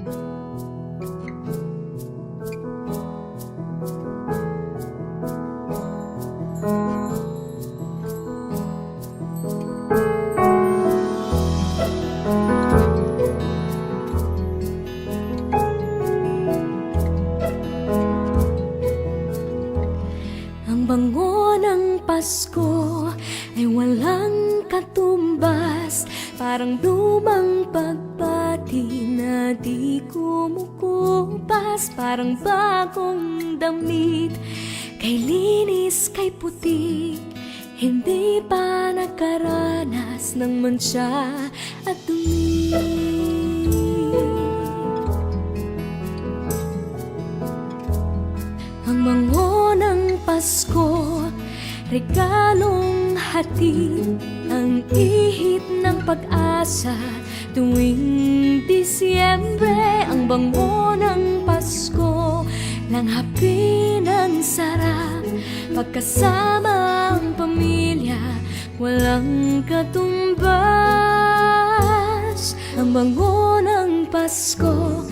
Ang bango ng Pasko ay walang katumbas, parang lumang pagpati na di kumukupas, parang bagong damit, kay linis, kay puti, hindi pa nakaranas ng mantsa at dumi. Ang bango ng Pasko, regalong hatid, ang ihip ng pag-asa tuwing Disyembre. Ang bango ng Pasko, langhapi ng sarap, pagkasama ang pamilya, walang katumbas. Ang bango ng Pasko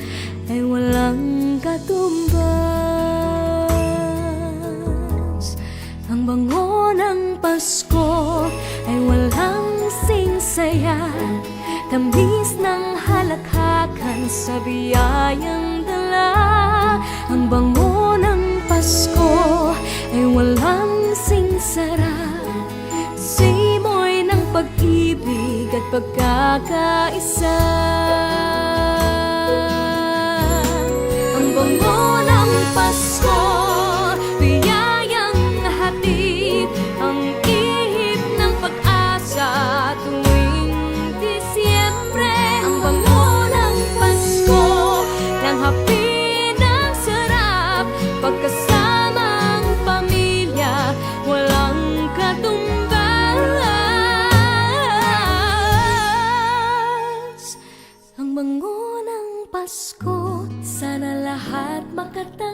ay walang katumbas. Ang bango ng Pasko ay walang singsaya, tamis ng halakhakan sa biyayang dala. Ang bango ng Pasko ay walang singsara, simoy ng pag-ibig at pagkakaisa. Ang bango ng Pasko, ang ihip ng pag-asa tuwing Disyembre. Ang bango ng Pasko, langhapi ng sarap, pagkasamang pamilya, walang katumbas. Ang bango ng Pasko, sana lahat makatapos